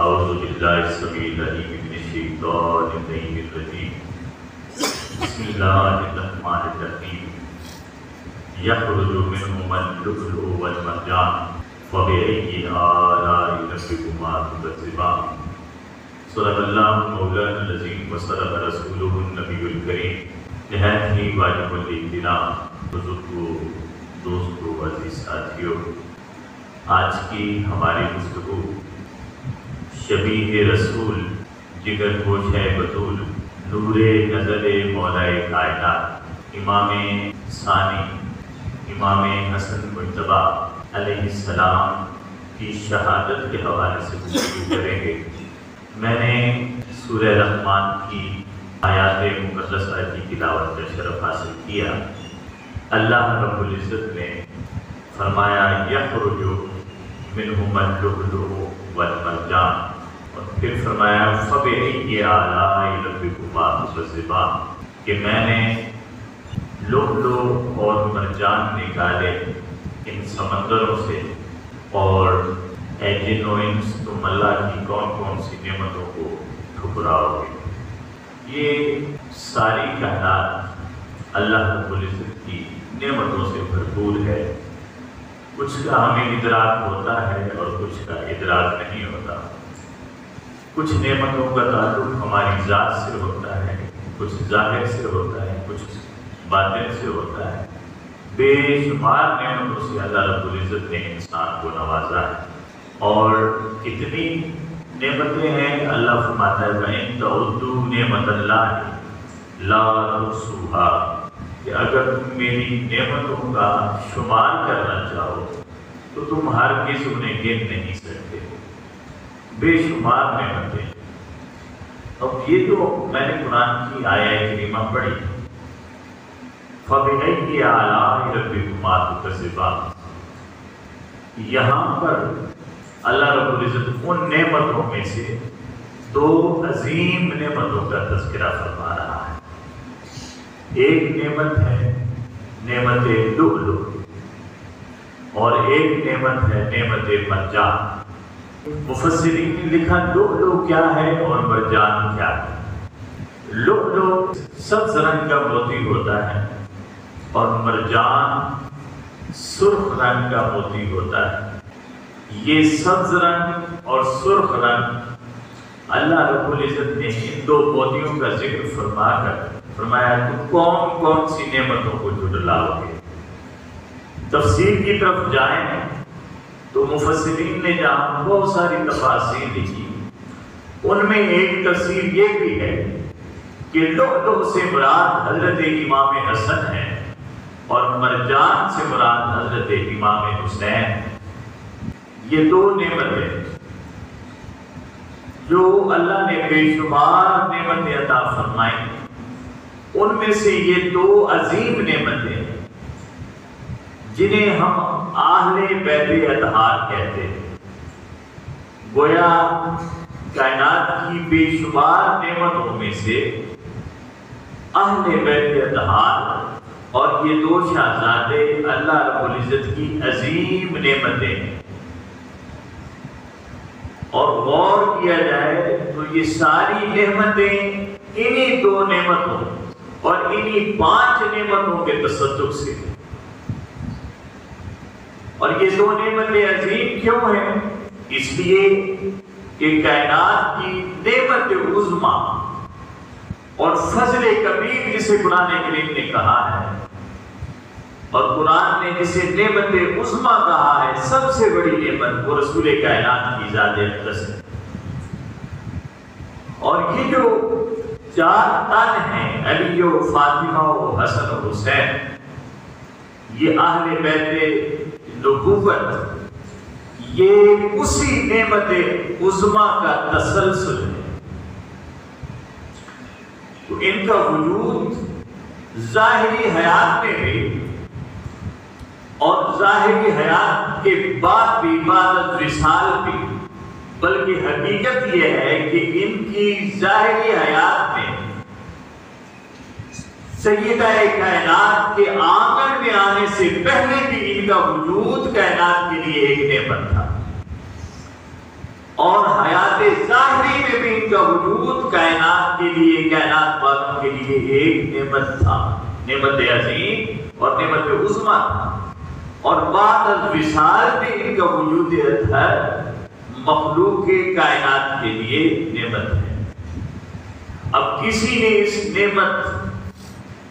اعوذ باللہ السمیع العلیم من الشیطان الرجیم بسم اللہ الرحمن الرحیم یخرج منہما اللؤلؤ والمرجان فبأي آلاء ربكما تكذبان صدق اللہ مولانا العظیم وصدق رسولہ النبی الکریم۔ نہایت ہی واجب الاحترام بزرگوں، دوستوں، عزیز ساتھیوں، آج کی ہماری گفتگو شبیہ رسول، جگر گوشہ بطول، نور نظر مولائے کائنات، امام ثانی، امام حسن مجتبیٰ علیہ السلام کی شہادت کے حوالے سے گفتگو کریں گے۔ میں نے سورہ رحمان کی آیات مقدسہ کی تلاوت کا شرف حاصل کیا۔ اللہ رب العزت نے فرمایا یخرج منہما اللؤلؤ والمرجان، اور پھر فرمایا فبأي آلاء ربكما تكذبان، کہ میں نے لؤلؤ اور مرجان نکالے ان سمندروں سے، اور اے جن و انس تم اللہ کی کون کون سی نعمتوں کو ٹھکراؤ گے۔ یہ ساری کائنات اللہ رب العزت کی نعمتوں سے بھرپور ہے۔ کچھ کا ہمیں ادراک ہوتا ہے اور کچھ کا ادراک نہیں ہوتا۔ کچھ نعمتوں کا تعلق ہماری ذات سے ہوتا ہے، کچھ ظاہر سے ہوتا ہے، کچھ باطن سے ہوتا ہے۔ بے شمار نعمتوں سے اللہ رب العزت نے انسان کو نوازا ہے، اور کتنی نعمتیں ہیں۔ اللہ فرماتا ہے وَإِن تَعُدُّوا نِعْمَتَ اللَّهِ لَا تُحْصُوهَا، کہ اگر تم میری نعمتوں کا شمار کرنا چاہو تو تم ہرگز انہیں گن نہیں سکتے۔ بے شمار نعمتیں۔ اب یہ جو میں نے قرآن کی آیہ کریمہ پڑھی فَبِأَيِّ آلَاءِ رَبِّكُمَا تُكَذِّبَانِ، یہاں پر اللہ رب العزت ان نعمتوں میں سے دو عظیم نعمتوں کا تذکرہ فرما رہا ہے۔ ایک نعمت ہے نعمت لؤلؤ، اور ایک نعمت ہے نعمت مرجان۔ مفسرین نے لکھا لؤلؤ کیا ہے اور مرجان کیا ہے۔ لؤلؤ سبز رنگ کا موتی ہوتا ہے، اور مرجان سرخ رنگ کا موتی ہوتا ہے۔ یہ سبز رنگ اور سرخ رنگ اللہ رب العزت نے ان دو موتیوں کا ذکر فرما کر فرمایا تم کون کون سی نعمتوں کو جھٹلاؤ گے۔ تفسیر کی طرف جائیں تو مفسرین نے جہاں بہت ساری تفاسیر لکھی، ان میں ایک تفسیر یہ بھی ہے کہ لؤلؤ سے مراد حضرت امام حسن ہے، اور مرجان سے مراد حضرت امام حسین۔ یہ دو نعمتیں جو اللہ نے بے شمار نعمتیں عطا فرمائیں، ان میں سے یہ دو عظیم نعمتیں جنہیں ہم اہل بیت اطہار کہتے ہیں۔ گویا کائنات کی بے شمار نعمتوں میں سے اہل بیت اطہار اور یہ دو شہزادے اللہ رب العزت کی عظیم نعمتیں ہیں۔ اور غور کیا جائے تو یہ ساری نعمتیں انہی دو نعمتوں اور انہی 5 نعمتوں کے تصدق سے۔ اور یہ دو نعمتیں عظیم کیوں ہیں؟ اس لیے کہ کائنات کی نعمت عظمیٰ اور فضل کبیر جسے قرآن کریم نے کہا ہے، اور قرآن نے جسے نعمت عظمیٰ کہا ہے، سب سے بڑی نعمت وہ رسول کائنات کی ذات اقدس ہے۔ اور یہ جو 4 تن ہیں، علی و فاطمہ و حسن و حسین، یہ اہل بیت نبوت، یہ اسی نعمت عظمیٰ کا تسلسل ہے۔ تو ان کا وجود ظاہری حیات میں بھی اور ظاہری حیات کے بعد بھی، بعد از وصال بھی، بلکہ حقیقت یہ ہے کہ ان کی ظاہری حیات میں سیدہ کائنات کے آنگن میں آنے سے پہلے بھی ان کا وجود کائنات کے لیے ایک نعمت تھا، اور حیات کا وجود کائنات کے لیے، کائنات والوں کے لیے ایک نعمت تھا، نعمت عظیم اور نعمت عظمی تھا، اور بعد الوصال بھی ان کا وجود ہے مخلوق کائنات کے لیے نعمت ہے۔ اب کسی نے اس نعمت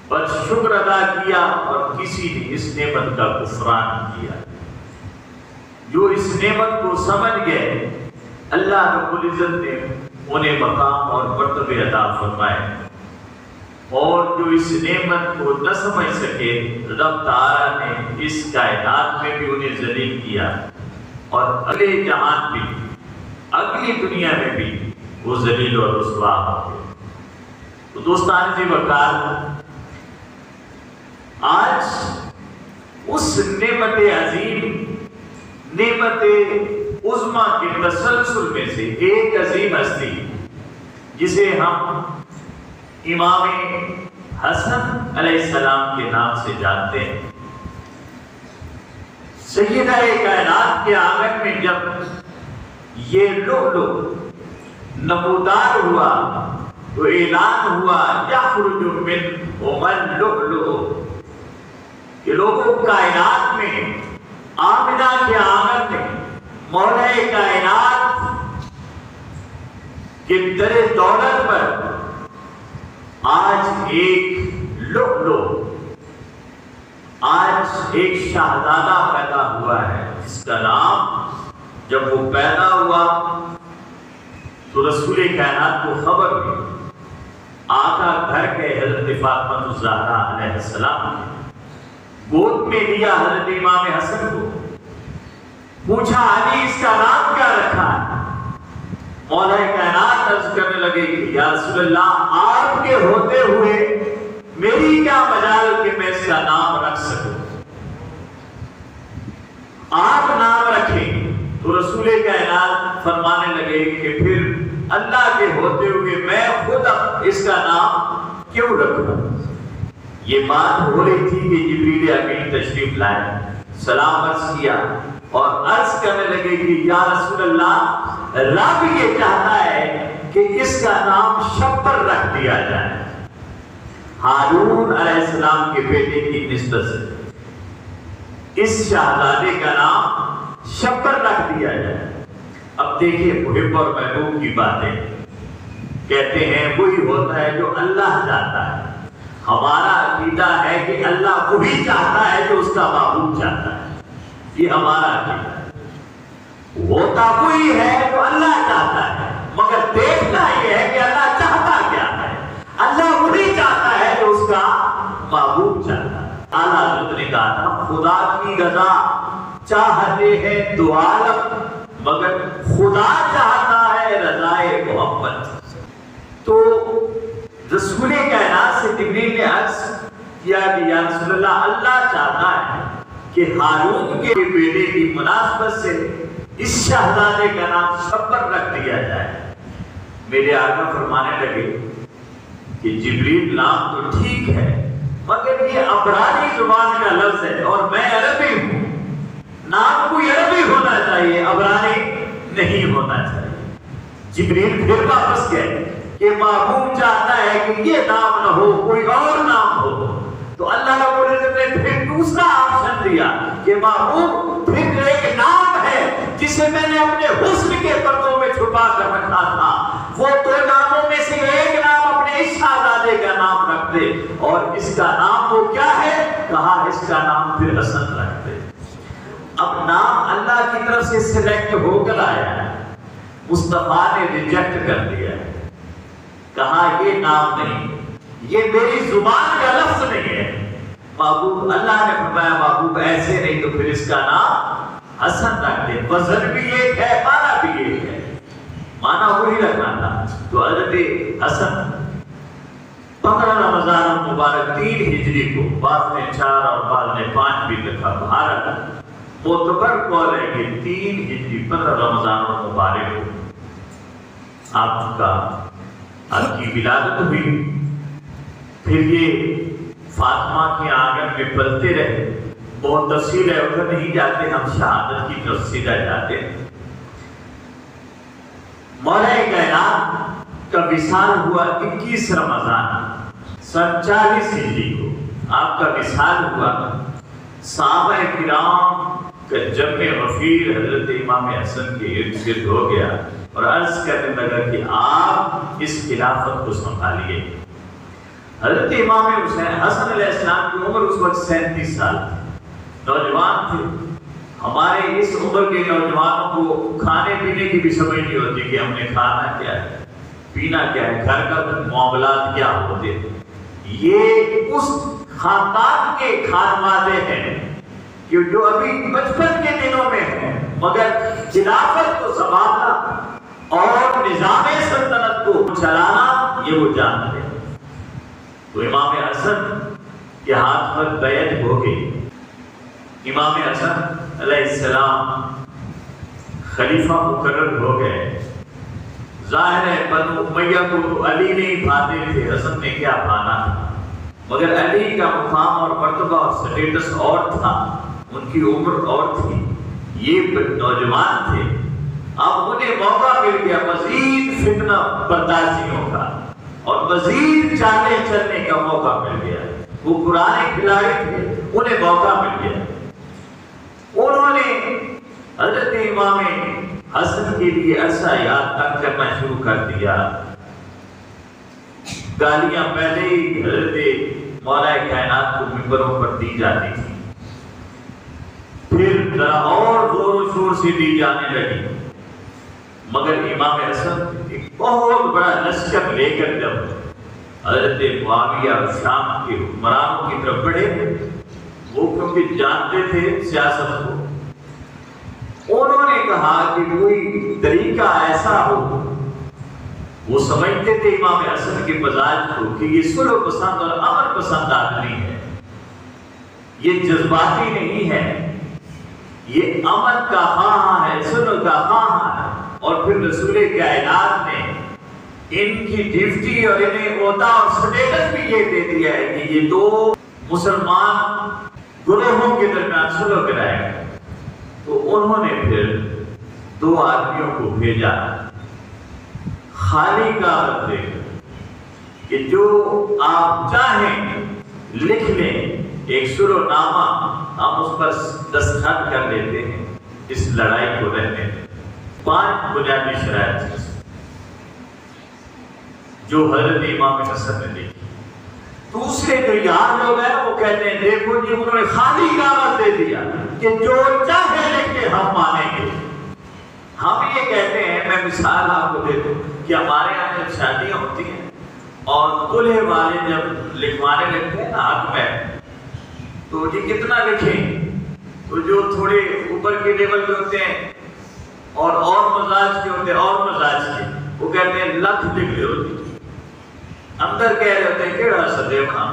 پر شکر ادا کیا اور کسی نے اس نعمت کا کفران کیا۔ جو اس نعمت کو سمجھ گئے اللہ رب العزت نے انہیں مقام اور مرتبے عطا فرمائے، اور جو اس نعمت کو نہ سمجھ سکے رب تعالیٰ نے اس کائنات میں بھی انہیں ذلیل کیا، اور اگلے جہان بھی، اگلی دنیا میں بھی وہ ذلیل اور رسوا ہوں گے۔ تو دوستان جی وقار، آج اس نعمت عظیم، نعمت عظمی کے تسلسل میں سے ایک عظیم ہستی جسے ہم امام حسن علیہ السلام کے نام سے جانتے ہیں، سیدہ کائنات کے آنگن میں جب یہ لؤلؤ نمودار ہوا تو اعلان ہوا یخرج منہ اللؤلؤ، کہ لوگوں کائنات میں آمنہ کے آنگن میں مولا کائنات کے در دولت پر آج ایک لؤلؤ، آج ایک شہزادہ پیدا ہوا ہے، جس کا نام جب وہ پیدا ہوا تو رسول کائنات کو خبر ہوئی، آقا گھر کے حضرت فاطمہ الزہرا علیہ السلام نے گود میں لیا حضرت امام حسن کو، پوچھا علی اس کا نام کیا رکھا ہے؟ مولا کائنات عرض کرنے لگے کہ یا رسول اللہ، آپ کے ہوتے ہوئے میری کیا مجال کہ میں اس کا نام رکھ سکوں، آپ نام رکھیں۔ تو رسول کائنات فرمانے لگے کہ پھر اللہ کے ہوتے ہوئے میں خود اس کا نام کیوں رکھوں؟ یہ بات ہو رہی تھی کہ جبریل امین تشریف لائے، سلام عرض کیا اور عرض کرنے لگے کہ یا رسول اللہ، رب یہ چاہتا ہے کہ اس کا نام شبر رکھ دیا جائے، ہارون علیہ السلام کے بیٹے کی نسبت سے اس شہزادے کا نام شبر رکھ دیا جائے۔ اب دیکھیے محب اور محبوب کی باتیں، کہتے ہیں وہی ہوتا ہے جو اللہ چاہتا ہے۔ ہمارا عقیدہ ہے کہ اللہ وہی چاہتا ہے جو اس کا محبوب چاہتا ہے، یہ ہمارا عقیدہ ہے۔ ہوتا وہی ہے جو اللہ چاہتا ہے، مگر دیکھنا یہ ہے کہ اللہ چاہتا کیا ہے۔ اللہ وہی چاہتا ہے جو اس کا محبوب چاہتا ہے۔ اعلیٰ حضرت نے کہا تھا خدا کی رضا چاہتے ہیں دو عالم، مگر خدا چاہتا ہے رضائے محمد۔ تو رسول کائنات سے جبریل نے عرض کیا کہ یا رسول اللہ، اللہ چاہتا ہے کہ ہارون کے بیٹے کی مناسبت سے اس شہزادے کا نام شبر رکھ دیا جائے۔ میرے آقا فرمانے لگے کہ جبریل نام تو ٹھیک ہے، مگر یہ عبرانی زبان کا لفظ ہے اور میں عربی ہوں، نام کوئی عربی ہونا چاہیے، عبرانی نہیں ہونا چاہیے۔ جبریل پھر واپس گئے کہ محبوب چاہتا ہے کہ یہ نام نہ ہو، کوئی اور نام ہو۔ تو اللہ رب العزت نے پھر دوسرا آپشن دیا کہ محبوب پھر ایک نام ہے جسے میں نے اپنے حسن کے پردوں میں چھپا کر رکھا تھا، وہ دو ناموں میں سے ایک نام اپنے اس شہزادے کا نام رکھ دے، اور اس کا نام وہ کیا ہے؟ کہا اس کا نام پھر حسن رکھ دے۔ اب نام اللہ کی طرف سے سلیکٹ ہو کر آیا ہے، مصطفیٰ نے ریجیکٹ کر دیا ہے، کہا یہ نام نہیں، یہ میری زبان کا لفظ نہیں ہے۔ محبوب اللہ نے فرمایا محبوب ایسے نہیں، تو پھر اس کا نام حسن رکھ دے، وزن بھی ایک ہے، معنی بھی ایک ہے، معنی وہی رکھنا تھا۔ تو حضرت حسن 15 رمضان المبارک 3 ہجری کو، بعض نے 4 اور بعض نے 5 بھی لکھا، بھارت معتبر قول ہے کہ 3 ہجری 15 رمضان المبارک کو آپ کی ولادت ہوئی۔ پھر یہ فاطمہ کے آنگن میں پلتے رہے، بہت تفصیل ہے، ادھر نہیں جاتے، ہم شہادت کی طرف سیدھا جاتے ہیں۔ مولا کائنات کا وصال ہوا 21 رمضان سن 40 ہجری کو آپ کا وصال ہوا۔ صحابہ کرام کا جمع غفیر حضرت امام حسن کے ارد گرد ہو گیا اور عرض کرنے لگا کہ آپ اس خلافت کو سنبھالیے۔ حضرت امام حسن علیہ السلام کی عمر اس وقت 37 سال تھی، نوجوان تھے۔ ہمارے اس عمر کے نوجوانوں کو کھانے پینے کی بھی سمجھ نہیں ہوتی کہ ہم نے کھانا کیا ہے، پینا کیا ہے، گھر کا معاملات کیا ہوتے ہیں۔ یہ اس خاندان کے خانوادے ہیں کہ جو ابھی بچپن کے دنوں میں ہیں، مگر خلافت کو سنبھالنا اور نظام سلطنت کو چلانا یہ وہ جانتے ہیں۔ تو امام حسن کے ہاتھ پر بیعت ہو گئی۔ امام حسن علیہ السلام خلیفہ مقرر ہو گئے۔ ظاہر ہے بنو امیہ کو علی نہیں بھاتے تھے، حسن نے کیا بھانا تھا، مگر علی کا مقام اور مرتبہ اور سٹیٹس اور تھا، ان کی عمر اور تھی، یہ نوجوان تھے۔ اب انہیں موقع مل گیا مزید فتنہ برداشتیوں کا اور مزید چالیں چلنے کا موقع مل گیا۔ وہ پرانے کھلاڑی تھے، انہیں موقع مل گیا۔ انہوں نے حضرت امام حسن کے لیے عرصہ یاد تک کرنا شروع کر دیا۔ گالیاں پہلے ہی حضرت مولا کائنات کو منبروں پر دی جاتی تھی، پھر ذرا اور زور و شور سے دی جانے لگی، مگر امام حسن ایک بہت بڑا لشکر لے کر جب حضرت معاویہ اور شام کے حکمرانوں کی طرف بڑھے، وہ کیونکہ جانتے تھے سیاست کو، انہوں نے کہا کہ کوئی طریقہ ایسا ہو، وہ سمجھتے تھے امام حسن کے مزاج کو کہ یہ صلح پسند اور امن پسند آدمی ہے، یہ جذباتی نہیں ہے، یہ امن کا خواہاں ہے، صلح کا خواہاں ہے۔ اور پھر رسول کائنات نے ان کی ڈیوٹی اور انہیں عہدہ اور سٹیٹس بھی یہ دے دیا ہے کہ یہ دو مسلمان گروہوں کے درمیان صلح کرائے گا۔ تو انہوں نے پھر دو آدمیوں کو بھیجا خالی کاغذ دے کر کہ جو آپ چاہیں لکھ لیں، ایک صلح نامہ ہم اس پر دستخط کر لیتے ہیں اس لڑائی کو رہنے میں۔ 5 بنیادی شرائط جو حضرت امام حسن نے دیکھی۔ دوسرے جو یار لوگ ہیں وہ کہتے ہیں دیکھو جی انہوں نے خالی کاغذ دے دیا کہ جو چاہے لکھ کے ہم مانیں گے۔ ہم یہ کہتے ہیں، میں مثال آپ کو دے دوں کہ ہمارے یہاں جب شادیاں ہوتی ہیں اور دلہے والے جب لکھوانے لگتے ہیں نا حق میں، تو جی کتنا لکھیں، تو جو تھوڑے اوپر کے لیول کے ہوتے ہیں اور مزاج کے ہوتے ہیں اور مزاج کے، وہ کہتے ہیں لکھ لکھ لے ہوتی، اندر کہہ رہے ہوتے ہیں کیڑا سدے وہاں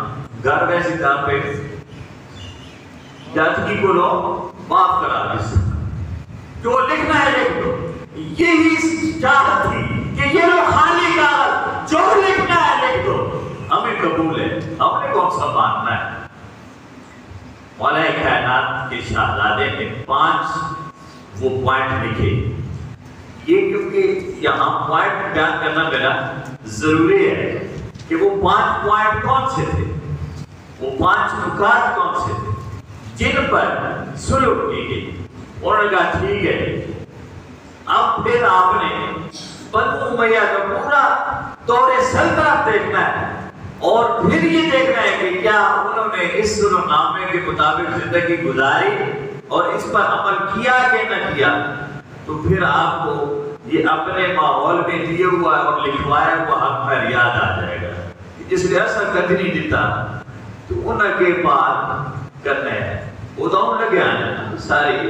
گھر ویسی کہاں پہ جاتکی کو لو معاف کرا دیس، جو لکھنا ہے لکھ دو۔ یہی چاہت تھی کہ یہ لوگ خالی کاغذ جو لکھنا ہے لکھ دو، ہمیں قبول ہے، ہم نے کون سا ماننا ہے۔ مولا کائنات کے شہزادے نے 5 وہ پوائنٹ لکھے۔ یہ کیونکہ یہاں پوائنٹ بیان کرنا میرا ضروری ہے کہ وہ 5 پوائنٹ کون سے تھے، وہ 5 نکات کون سے تھے جن پر صلح کی گئی۔ انہوں نے کہا ٹھیک ہے، اب پھر آپ نے بنو امیہ کا پورا دور سلطنت دیکھنا ہے اور پھر یہ دیکھنا ہے کہ کیا انہوں نے اس صلح نامے کے مطابق زندگی گزاری اور اس پر عمل کیا کہ نہ کیا۔ تو پھر آپ کو یہ اپنے ماحول میں دیے ہوا اور لکھوایا ہوا حق پر یاد آ جائے گا، جس نے اثر کد نہیں دیتا تو ان کے بعد کرنے ہیں وہ تو ہم لگے آنا ساری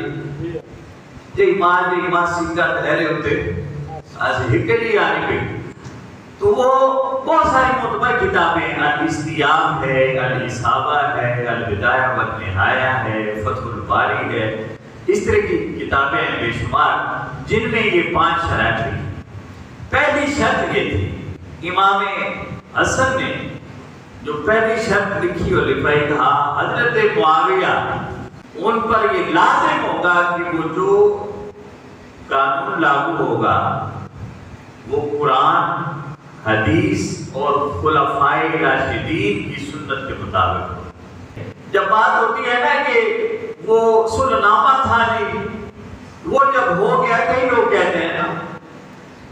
جی ایمان سیکھا ٹھہرے ہوتے ایسے ہکلی آنے کے۔ تو وہ بہت ساری معتبر کتابیں، الاستیاب ہے، الاصابہ ہے، البدایہ والنہایہ ہے، فتح الباری ہے، اس طرح کی کتابیں ہیں بے شمار جن میں یہ 5 شرائط تھی۔ پہلی شرط یہ تھی، امام حسن نے جو پہلی شرط لکھی اور لکھوائی، کہا حضرت معاویہ ان پر یہ لازم ہوگا کہ وہ جو قانون لاگو ہوگا وہ قرآن حدیث اور خلفائے راشدین کی سنت کے مطابق ہو۔ جب بات ہوتی ہے نا کہ وہ صلح نامہ تھا نہیں، وہ جب ہو گیا، کئی لوگ کہتے ہیں نا،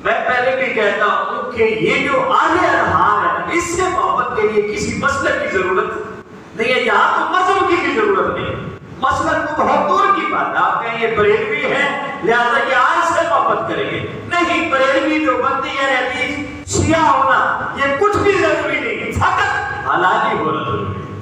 میں پہلے بھی کہتا ہوں کہ یہ جو آلے ارحام ہے نا، اس سے محبت کے لیے کسی مسلک کی ضرورت نہیں ہے، یہاں تو مذہب کی بھی ضرورت نہیں ہے، مسلک کو بہت دور کی بات ہے۔ آپ کہیں یہ بریلوی ہے لہذا یہ آج سے محبت کریں گے، نہیں، بریلوی جو بندی ہے حدیث شیعہ ہونا یہ کچھ بھی ضروری نہیں، فقط حلالی ہونا ضروری ہے۔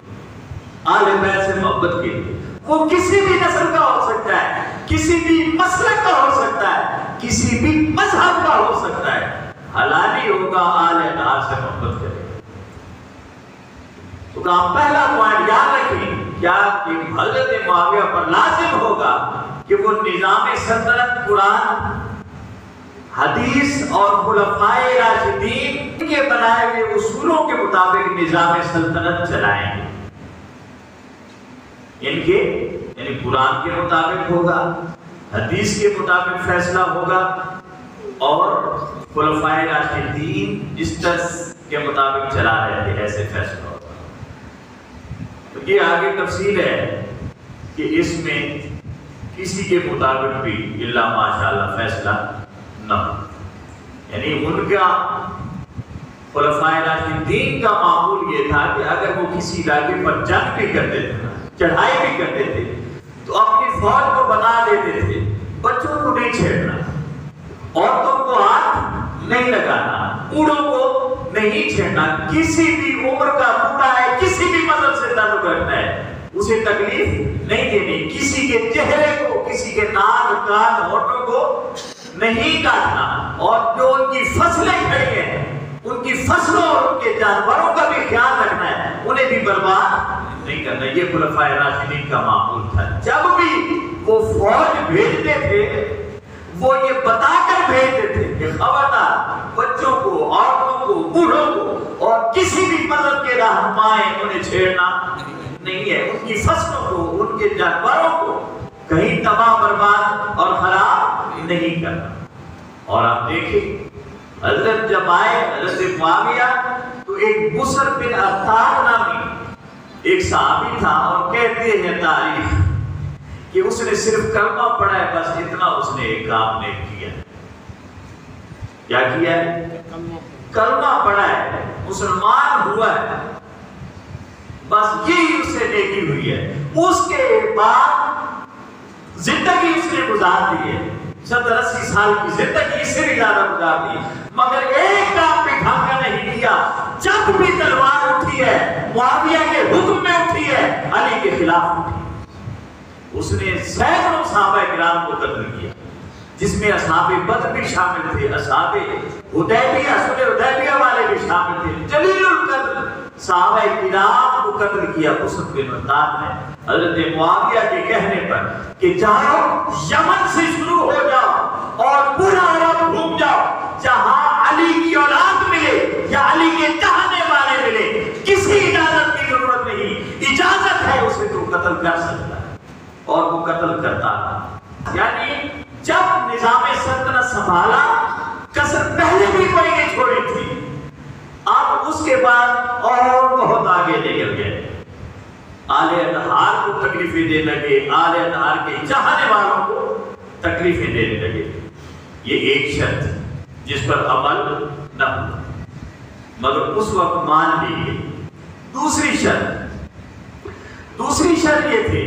آل بیت سے محبت کے لیے وہ کسی بھی نسل کا ہو سکتا ہے، کسی بھی مسلک کا ہو سکتا ہے، کسی بھی مذہب کا ہو سکتا ہے، حلالی ہوگا آل اطہار سے محبت کرے۔ تو کہا پہلا پوائنٹ یاد رکھیں، کیا کہ حضرت معاویہ پر لازم ہوگا کہ وہ نظام سلطنت قرآن، حدیث اور خلفائے راشدین کے بنائے ہوئے اصولوں کے مطابق نظام سلطنت چلائیں گے۔ ان کے یعنی قرآن کے مطابق ہوگا، حدیث کے مطابق فیصلہ ہوگا، اور خلفائے راشدین جس طرح کے مطابق چلا رہے تھے ایسے فیصلہ ہوگا۔ تو یہ آگے تفصیل ہے کہ اس میں کسی کے مطابق بھی الا ماشاءاللہ فیصلہ نہ ہو، یعنی ان کا خلفائے راشدین کا معمول یہ تھا کہ اگر وہ کسی علاقے پر جنگ بھی کرتے تھے، چڑھائی بھی کرتے تھے، تو اپنی فوج کو بتا دیتے تھے بچوں کو نہیں چھیڑنا، عورتوں کو ہاتھ نہیں لگانا، بوڑھوں کو نہیں چھیڑنا، کسی بھی عمر کا بوڑھا ہے، کسی بھی مذہب سے تعلق رکھتا ہے، اسے تکلیف نہیں دینی، کسی کے چہرے کو، کسی کے ناک کان ہونٹوں کو نہیں کاٹنا، اور جو ان کی فصلیں کھڑی ہیں ان کی فصلوں اور ان کے جانوروں کا بھی خیال رکھنا ہے، انہیں بھی برباد نہیں کرنا۔ یہ خلفائے راشدین کا معمول تھا۔ جب بھی وہ فوج بھیجتے تھے وہ یہ بتا کر بھیجتے تھے کہ خبردار بچوں کو، عورتوں کو، بوڑھوں کو اور کسی بھی مذہب کے رہنمائیں انہیں چھیڑنا نہیں ہے، ان کی فصلوں کو، ان کے جانوروں کو کہیں تباہ برباد اور خراب نہیں کرنا۔ اور آپ دیکھیں حضرت جب آئے حضرت معاویہ تو ایک بسر بن ارطاق نامی ایک صحابی تھا، اور کہتے ہیں تاریخ کہ اس نے صرف کلمہ پڑھا ہے، بس اتنا اس نے ایک کام نے کیا۔ کیا کیا ہے؟ کلمہ پڑھا ہے، مسلمان ہوا ہے، بس یہی اس سے نیکی ہوئی ہے۔ اس کے بعد زندگی اس نے گزار دی ہے، 70-80 سال کی زندگی اس سے بھی زیادہ گزار دی، مگر ایک کام بھی ڈھنگ کا نہیں کیا۔ جب بھی تلوار اٹھی ہے معاویہ کے حکم میں اٹھی ہے، علی کے خلاف اٹھی ہے۔ اس نے سینکڑوں صحابہ کرام کو قتل کیا، جس میں اصحاب بدر بھی شامل تھے، اصحاب حدیبیہ، صلح حدیبیہ والے بھی شامل تھے، جلیل القدر صحابہ کرام کو قتل کیا۔ بسر بن ارطاق نے حضرت معاویہ کے کہنے پر کہ جاؤ یمن سے شروع ہو جاؤ اور پورا عرب گھوم جاؤ، جہاں علی کی اولاد ملے یا علی کے چاہنے والے ملے، کسی اجازت کی ضرورت نہیں، اجازت ہے اسے تو قتل کر سکتا ہے، اور وہ قتل کرتا تھا۔ یعنی جب نظام سلطنت سنبھالا، کسر پہلے بھی کوئی نہیں چھوڑی تھی، اب اس کے بعد اور بہت آگے نکل گئے، آل اطہار کو تکلیفیں دینے لگے، آل اطہار کے چاہنے والوں کو تکلیفیں دینے لگے۔ یہ ایک شرط جس پر عمل نہ ہوا، مگر اس وقت مان لیے۔ دوسری شرط یہ تھی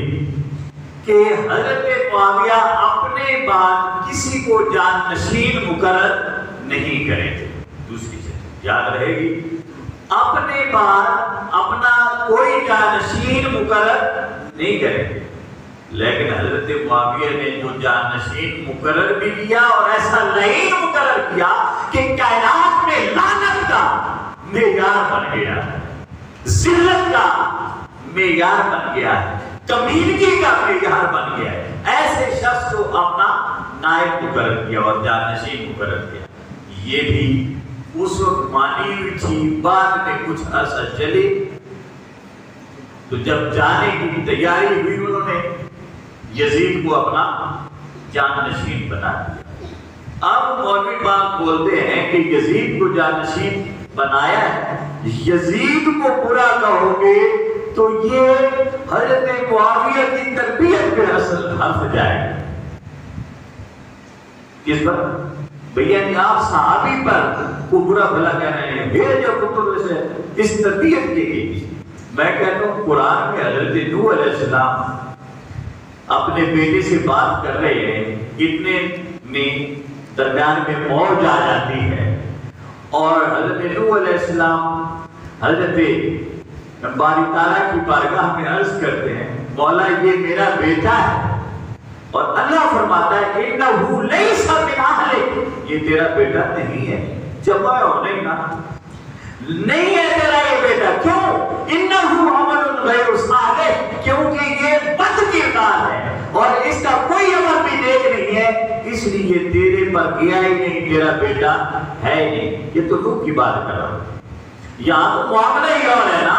کہ حضرت معاویہ اپنے بعد کسی کو جانشین مقرر نہیں کریں گے۔ دوسری شرط یاد رہے گی، اپنے بعد اپنا کوئی جانشین مقرر نہیں کریں گے۔ لیکن حضرت معاویہ نے جو جانشین مقرر بھی کیا اور ایسا لعین مقرر کیا کہ کائنات میں لعنت کا معیار بن گیا ہے، ذلت کا معیار بن گیا ہے، کمینگی کا معیار بن گیا ہے۔ ایسے شخص کو اپنا نائب مقرر کیا اور جانشین مقرر کیا۔ یہ بھی اس وقت مانی ہوئی تھی، بعد میں کچھ عرصہ چلی تو جب جانے کی تیاری ہوئی انہوں نے یزید کو اپنا جانشین بنا دیا۔ اب مولوی پاک بولتے ہیں کہ یزید کو جانشین بنایا ہے، یزید کو برا کہو گے تو یہ حضرت معاویہ کی تربیت پہ اصل حرف جائے گا۔ کس پر؟ بھیا آپ صحابی پر کو برا بھلا کہہ رہے ہیں، میرے جو کتب سے اس تربیت کی گئی۔ میں کہتا ہوں قرآن میں حضرت نوح علیہ السلام اپنے بیٹے سے بات کر رہے ہیں، اتنے میں درمیان میں موج آ جاتی ہے اور حضرت نوح علیہ السلام حضرت باری تعالیٰ کی بارگاہ میں عرض کرتے ہیں مولا یہ میرا بیٹا ہے، اور اللہ فرماتا ہے اِنَّهُ لَيْسَ مِنْ أَهْلِكَ، یہ تیرا بیٹا نہیں ہے، جمع ہونے کا نہیں ہے تیرا یہ بیٹا۔ کیوں؟ اِنَّهُ عَمَلٌ غَيْرُ صَالِحٍ، کیونکہ یہ بد کردار ہے اور اس کا کوئی عمل بھی نیک نہیں ہے، اس لیے تیرے پر گیا ہی نہیں، تیرا بیٹا ہے نہیں۔ یہ تو روح کی بات کر رہا ہوں، یہاں تو معاملہ ہی اور ہے نا،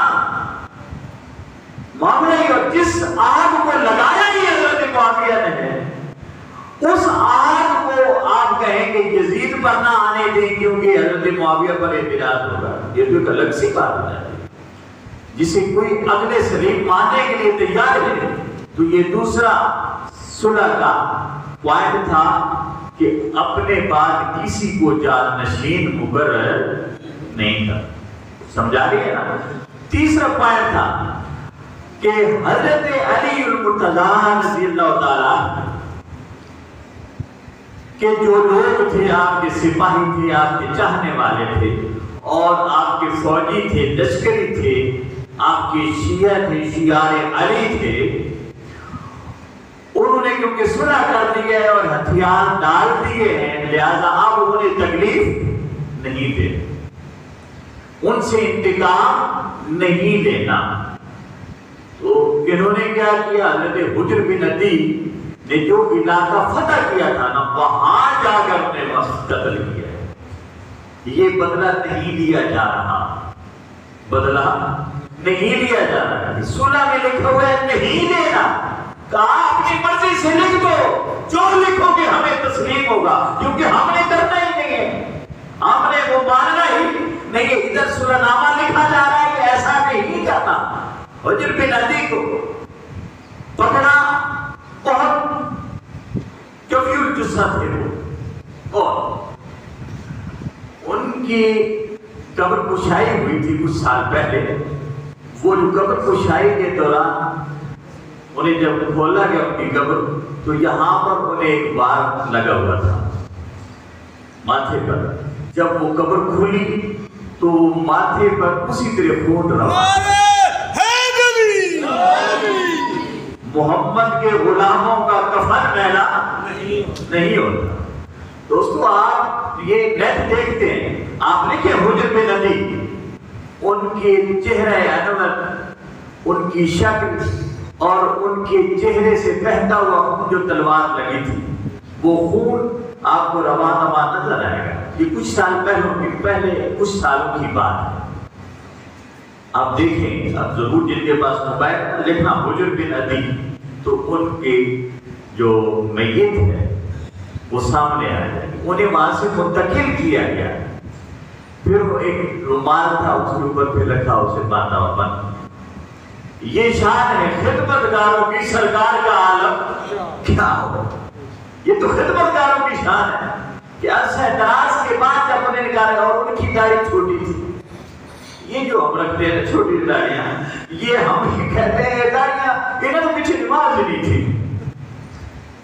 معاملہ ہی اور۔ جس آگ کو لگایا ہی حضرت معاویہ نے ہے، اس آگ کو آپ کہیں کہ یزید پر نہ آنے دیں کیونکہ حضرت معاویہ پر اعتراض ہوگا، یہ تو ایک الگ سی بات ہے جسے کوئی اگلے سلیم ماننے کے لیے تیار ہے۔ تو یہ دوسرا صلح کا پوائنٹ تھا کہ اپنے بعد کسی کو جانشین مقرر نہیں تھا، سمجھا رہی ہے نا۔ تیسرا پوائنٹ تھا کہ حضرت علی المرتضیٰ رضی اللہ تعالیٰ کہ جو لوگ تھے آپ کے سپاہی تھے، آپ کے چاہنے والے تھے اور آپ کے فوجی تھے، لشکری تھے، آپ کے شیعہ تھے، شیعہ علی تھے، انہوں نے کیونکہ صلح کر دی ہے اور ہتھیار ڈال دیے ہیں، لہذا اب انہیں تکلیف نہیں دے، ان سے انتقام نہیں لینا۔ تو انہوں نے کیا کیا؟ حضرت حجر بن عدی نے جو علاقہ فتح کیا تھا نا، وہاں جا کر انہیں قتل کیا۔ یہ بدلہ نہیں لیا جا رہا، بدلہ نہیں لیا جا رہا، صلح میں لکھا ہوا ہے نہیں لینا، کہا اپنی مرضی سے لکھ دو، جو لکھو گے ہمیں تسلیم ہوگا، کیونکہ ہم نے کرنا ہی نہیں ہے، ہم نے وہ ماننا ہی نہیں ہے۔ ادھر صلح نامہ لکھا جا رہا ہے کہ ایسا نہیں کرنا۔ حجر بن عدی کو پکڑا، بہت کفیل جثہ تھے وہ، اور ان کی قبر کشائی ہوئی تھی کچھ سال پہلے۔ وہ جو قبر کشائی کے دوران انہیں جب کھولا گیا ان کی قبر، تو یہاں پر انہیں ایک بار لگا ہوا تھا ماتھے پر۔ جب وہ قبر کھلی تو ماتھے پر اسی طرح خون رہا۔ محمد کے غلاموں کا کفن میلا نہیں ہوتا۔ دوستو آپ یہ نیٹ دیکھتے ہیں، آپ لکھیں حجر بن عدی، ان کے چہرہ انور، ان کی شکل اور ان کے چہرے سے بہتا ہوا خون جو تلوار لگی تھی، وہ خون آپ کو رواں رواں نظر آئے گا۔ یہ کچھ سال پہلے کچھ سالوں کی بات ہے، آپ دیکھیں، آپ ضرور جن کے پاس موبائل لکھنا حجر بن عدی، تو ان کے جو میت ہے وہ سامنے آ جائے، انہیں وہاں سے منتقل کیا گیا۔ پھر وہ ایک رومال تھا، اس کے اوپر پہ رکھا، اسے باندھا ہوا بند۔ یہ شان ہے خدمتگاروں کی، سرکار کا عالم کیا ہو، یہ تو خدمتگاروں کی شان ہے کہ عرصہ دراز کے بعد جب انہیں نکالا، اور ان کی داڑھی چھوٹی تھی۔ یہ جو ہم رکھتے ہیں چھوٹی داڑیاں، یہ ہم ہی کہتے ہیں یہ داڑیاں، انہوں نے پیچھے نماز نہیں تھی،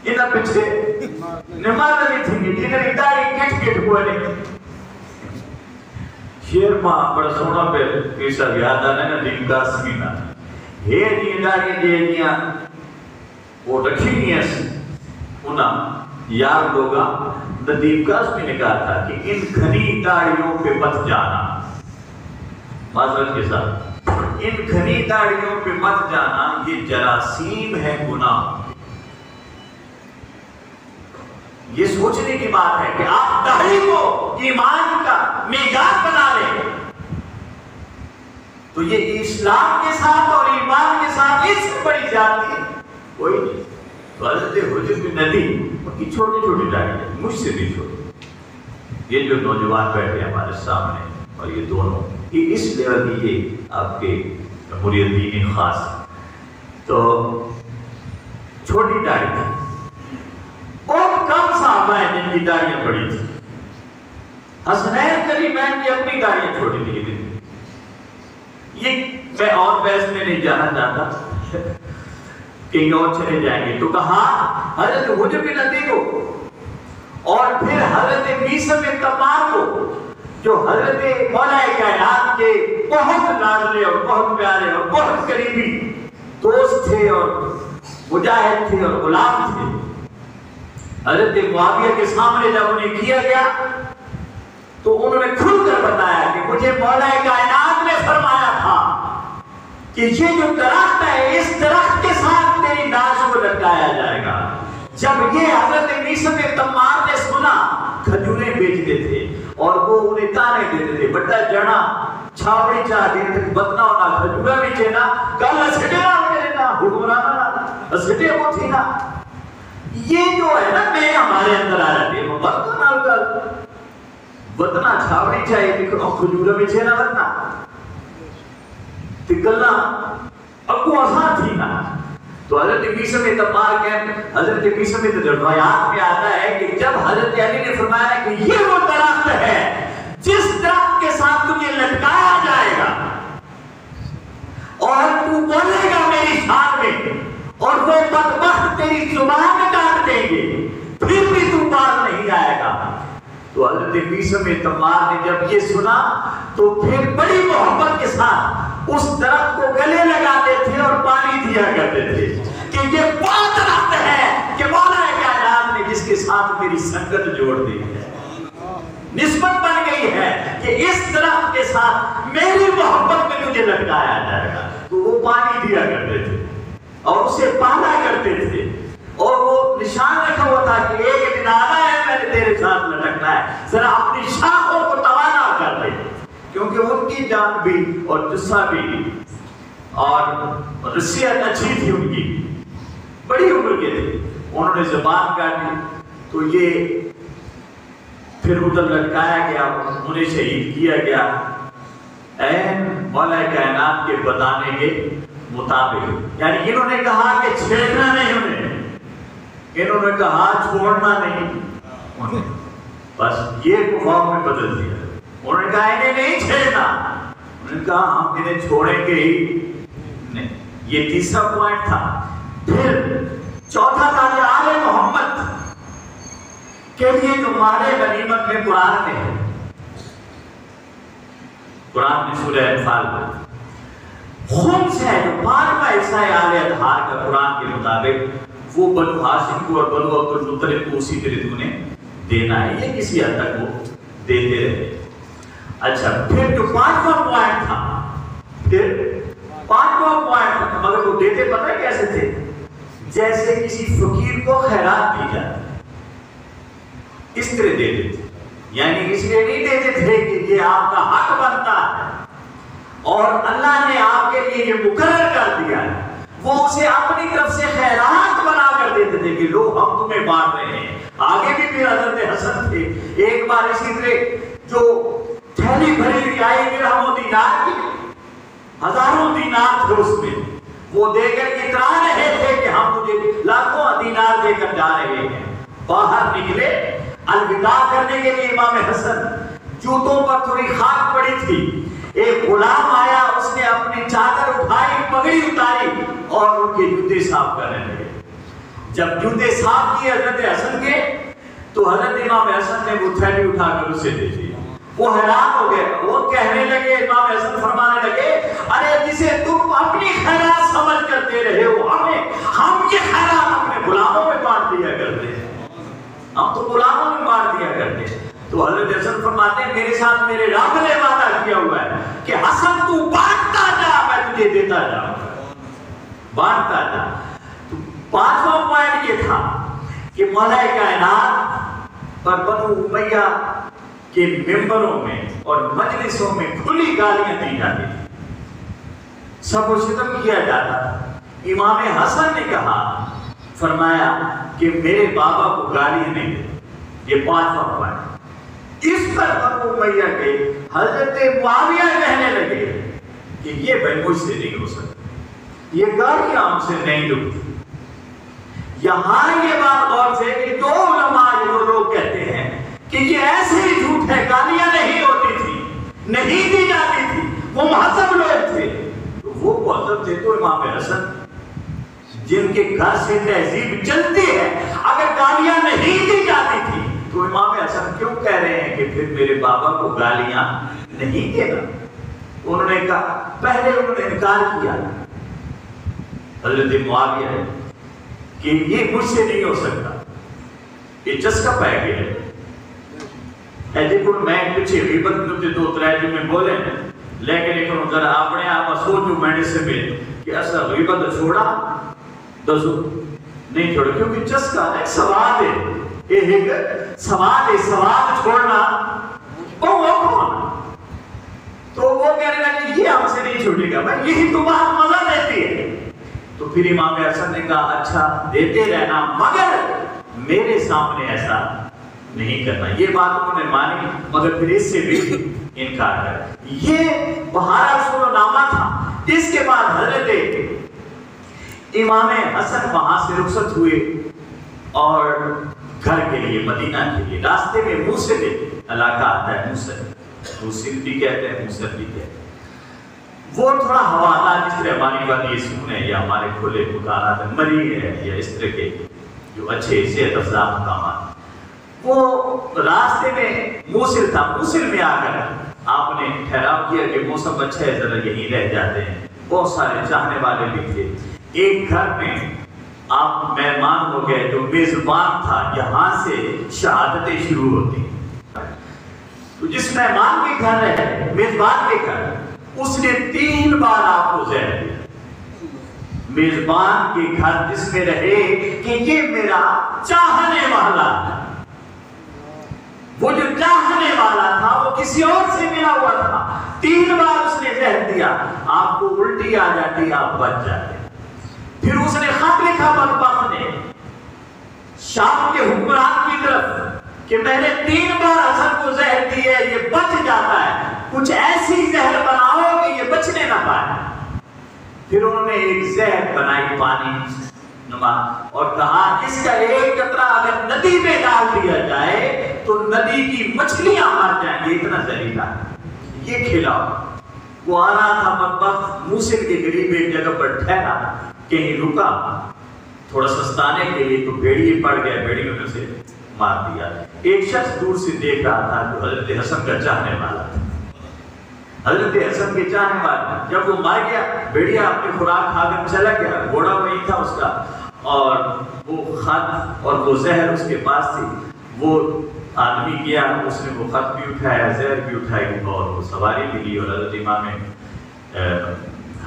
انہوں نے پیچھے نماز نہیں تھی، جنہوں نے داڑھی کٹ کٹ ہوئے نہیں۔ شیر ماں بڑا سونا پہ پیسا یاد آنے نا دن کا سمینہ ہے جی داڑیاں دیاں وہ رکھی نہیں ہے انہاں یار لوگا۔ ندیم قاسمی نے کہا تھا کہ ان گھنی داڑیوں پہ مت جانا، معذرت کے ساتھ، ان گھنی داڑیوں پہ مت جانا، یہ جراثیم ہے گناہ۔ یہ سوچنے کی بات ہے کہ آپ داڑھی کو ایمان کا معیار بنا لیں، تو یہ اسلام کے ساتھ اور ایمان کے ساتھ اس سے بڑی زیادتی کوئی نہیں۔ تو حضرت حجر بن عدی ان کی چھوٹی چھوٹی داڑھی ہے، مجھ سے بھی چھوٹی، یہ جو نوجوان بیٹھے ہیں ہمارے سامنے اور یہ دونوں، یہ اس لیول کی یہ آپ کے جمہوریت دینی خاص، تو چھوٹی داڑھی تھی، بہت کم صحابہ ہیں جن کی داڑیاں بڑی تھی۔ حسنین کریمین کی اپنی داڑیاں چھوٹی تھی، یہ میں اور بحث میں نہیں جانا چاہتا، کہیں اور چلے جائیں گے۔ تو کہا حضرت حجر بن عتیق کو اور پھر حضرت میثم بن تمار کو، جو حضرت مولا کائنات کے بہت لاڈلے اور بہت پیارے اور بہت قریبی دوست تھے اور مجاہد تھے اور غلام تھے۔ حضرت معاویہ کے سامنے جب انہیں کیا گیا تو انہوں نے کھل کر بتایا کہ مجھے مولا کائنات نے فرمایا تھا کہ یہ جو درخت ہے اس درخت کے ساتھ تیری لاش کو لٹکایا جائے گا۔ جب یہ حضرت میثم بن تمار نے سنا، کھجوریں بیچتے تھے اور وہ انہیں تانے دیتے تھے، بڑا جڑا چھاپڑی چاہ دیتے تھے، بدنا ہونا کھجورہ بیچے نا، کل اسٹے نہ ہوگے نا، حکمرانا نا، اسٹے وہ تھی نا۔ یہ جو ہے نا میں ہمارے اندر آ رہے ہیں، وہ بدنا کل بدنا چھاپڑی چاہیے دکھو کھجورہ بیچے نا بدنا تکلنا ابو آسان تھی نا۔ تو حضرت میثم بن تمار کے حضرت میثم بن روایات میں آتا ہے کہ جب حضرت علی نے فرمایا کہ یہ وہ درخت ہے جس درخت کے ساتھ تجھے لٹکایا جائے گا اور تو بولے گا میری شان میں اور وہ بدبخت تیری زبان کاٹ دیں گے، پھر بھی تو باز نہیں آئے گا۔ تو حضرت میثم بن تمار نے جب یہ سنا تو پھر بڑی محبت کے ساتھ اس درخت کو گلے لگاتے تھے اور پانی دیا کرتے تھے کہ یہ وہ درخت ہے کہ مولا کائنات نے جس کے ساتھ میری سنگت جوڑ دی ہے، نسبت بن گئی ہے کہ اس درخت کے ساتھ میری محبت میں تجھے لٹکایا جائے گا۔ تو وہ پانی دیا کرتے تھے اور اسے پالا کرتے تھے اور وہ نشان رکھا ہوا تھا کہ ایک دن آنا ہے میں نے تیرے ساتھ لٹکنا ہے، ذرا اپنی شاخوں کو توانا کر دے، کیونکہ ان کی جان بھی اور جسہ بھی اور رسیت اچھی تھی، ان کی بڑی عمر کے تھے۔ انہوں نے زبان کاٹی تو یہ پھر ادھر لٹکایا گیا، انہیں شہید کیا گیا اے مولا کائنات کے بتانے کے مطابق۔ یعنی انہوں نے کہا کہ چھیڑنا نہیں انہیں، انہوں نے کہا چھوڑنا نہیں، بس یہ قوم میں بدل دیا۔ انہوں نے کہا انہیں نہیں چھیڑنا، انہوں نے کہا ہم انہیں چھوڑیں گے ہی نہیں۔ یہ تیسرا پوائنٹ تھا۔ پھر چوتھا تھا کہ آل محمد کے لیے جو مال غنیمت میں قرآن میں ہے، قرآن میں سورہ انفال میں خمس ہے جو 5واں حصہ ہے آل اطہار کا، قرآن کے مطابق وہ بنو ہاشم کو اور بنو عبد المطلب کو اسی طرح تو نے دینا ہے، یہ کسی حد تک وہ دیتے رہے۔ اچھا پھر جو 5واں پوائنٹ تھا، پھر 5واں پوائنٹ تھا، مگر وہ دیتے پتہ کیسے تھے؟ جیسے کسی فقیر کو خیرات دی جاتی اس طرح دیتے تھے، یعنی اس لیے نہیں دیتے تھے کہ یہ آپ کا حق بنتا ہے اور اللہ نے آپ کے لیے یہ مقرر کر دیا ہے، وہ اسے اپنی طرف سے خیرات بنا کر دیتے تھے کہ لو ہم تمہیں بانٹ رہے ہیں۔ آگے بھی پھر حضرت حسن تھے، ایک بار اسی طرح جو تھیلی بھری ہوئی آئی درہم و دینار کی، ہزاروں دینار تھے اس میں، وہ دے کر اترا رہے تھے کہ ہم تجھے لاکھوں دینار دے کر جا رہے ہیں۔ باہر نکلے الوداع کرنے کے لیے امام حسن، جوتوں پر تھوڑی خاک پڑی تھی، ایک غلام آیا، اس نے اپنی چادر اٹھائی، پگڑی اتاری اور ان کے جوتے صاف کرنے لگے۔ جب جوتے صاف کیے حضرت حسن کے تو حضرت امام حسن نے وہ تھیلی اٹھا کر اسے دے دی۔ وہ حیران ہو گئے، وہ کہنے لگے، امام حسن فرمانے لگے ارے جسے تم اپنی خیرات سمجھ کر دے رہے ہو ہم یہ خیرات اپنے غلاموں میں بانٹ دیا کرتے ہیں، ہم تو غلاموں میں بانٹ دیا کرتے ہیں۔ تو حضرت حسن فرماتے ہیں میرے ساتھ میرے رب نے وعدہ کیا ہوا ہے کہ حسن تو بانٹتا جا، میں تجھے دیتا جاؤں گا، بانٹتا جا۔ تو 5واں پوائنٹ یہ تھا کہ مولا کائنات پر بنو امیہ کے ممبروں میں اور مجلسوں میں کھلی گالیاں دی جاتی تھی، سب کو ستم کیا جاتا تھا۔ امام حسن نے کہا، فرمایا کہ میرے بابا کو گالی نہیں دے، یہ 5واں پوائنٹ۔ اس پر بنو امیہ کے حضرت معاویہ کہنے لگے کہ یہ بھائی مجھ سے نہیں ہو سکتا، یہ گالیاں ہم سے نہیں رکتی۔ یہاں یہ بات غور سے کہ دو علماء وہ لوگ کہتے ہیں کہ یہ ایسے ہی جھوٹ ہے، گالیاں نہیں ہوتی تھی، نہیں دی جاتی تھی، وہ مہذب لوگ تھے۔ تو وہ مہذب تھے تو امام حسن جن کے گھر سے تہذیب چلتی ہے، اگر گالیاں نہیں دی جاتی تھی تو امام حسن کیوں کہہ رہے ہیں کہ پھر میرے بابا کو گالیاں نہیں دینا؟ انہوں نے کہا، پہلے انہوں نے انکار کیا حضرت معاویہ ہے کہ یہ مجھ سے نہیں ہو سکتا، یہ چسکا پہ گیا ہے۔ دیکھو میں پیچھے غیبت میں دو ترے جو میں بولے لیکن ایک ذرا اپنے آپ سوچو میں سے مل کہ ایسا غیبت چھوڑا دسو نہیں چھوڑا، کیونکہ چسکا ایک سواد ہے، ایک سواد ہے، سواد چھوڑنا وہ کون؟ تو وہ کہنے لگے یہ ہم سے نہیں چھوٹے گا، میں یہی تو بات مزہ دیتی ہے۔ تو پھر امام حسن نے کہا اچھا دیتے رہنا مگر میرے سامنے ایسا نہیں کرنا۔ یہ بات انہوں نے مانی مگر پھر اس سے بھی انکار کر۔ یہ بہارا سنو نامہ تھا۔ اس کے بعد حضرت امام حسن وہاں سے رخصت ہوئے اور گھر کے لیے مدینہ کے لیے راستے میں موصل علاقہ آتا ہے، موصل بھی کہتے ہیں، موصل بھی کہتے ہیں۔ وہ تھوڑا ہوادار جس طرح ہماری بات یہ سون ہے یا ہمارے کھلے مکانات مری ہے یا اس طرح کے جو اچھے صحت افزا مقامات، وہ راستے میں موصل تھا۔ موصل میں آ کر آپ نے ٹھہراؤ کیا کہ موسم اچھا ہے، ذرا یہیں رہ جاتے ہیں۔ بہت سارے چاہنے والے بھی تھے۔ ایک گھر میں آپ مہمان ہو گئے، جو میزبان تھا، یہاں سے شہادتیں شروع ہوتی ہیں۔ تو جس مہمان کے گھر ہے، میزبان کے گھر، اس نے 3 بار آپ کو زہر دیا۔ میزبان کے گھر جس میں رہے کہ یہ میرا چاہنے والا تھا، وہ جو چاہنے والا تھا وہ کسی اور سے ملا ہوا تھا، 3 بار اس نے زہر دیا۔ آپ کو الٹی آ جاتی، آپ بچ جاتے۔ پھر اس نے خط لکھا بدبخت نے شام کے حکمران کی طرف کہ میں نے 3 بار حسن کو زہر دی ہے، یہ بچ جاتا ہے، کچھ ایسی زہر بناؤ کہ یہ بچنے نہ پائے۔ پھر انہوں نے ایک زہر بنائی پانی نما اور کہا اس کا ایک قطرہ اگر ندی میں ڈال دیا جائے تو ندی کی مچھلیاں مر جائیں گے، اتنا زہریلا ہے، یہ کھلاؤ۔ وہ آ رہا تھا بدبخت موصل کے قریب ایک جگہ پر ٹھہرا، کہیں رکا تھوڑا سستانے کے لیے، تو بھیڑیے پڑ گیا، بھیڑیوں نے اسے مار دیا۔ ایک شخص دور سے دیکھ رہا تھا جو حضرت حسن کا چاہنے والا تھا، حضرت حسن کے چاہنے والا۔ جب وہ مار گیا، بھیڑیا اپنی خوراک کھا کر چلا گیا، گھوڑا وہی تھا اس کا، اور وہ خط اور وہ زہر اس کے پاس تھی۔ وہ آدمی گیا، اس نے وہ خط بھی اٹھایا، زہر بھی اٹھائی اور وہ سواری بھی لی اور حضرت امام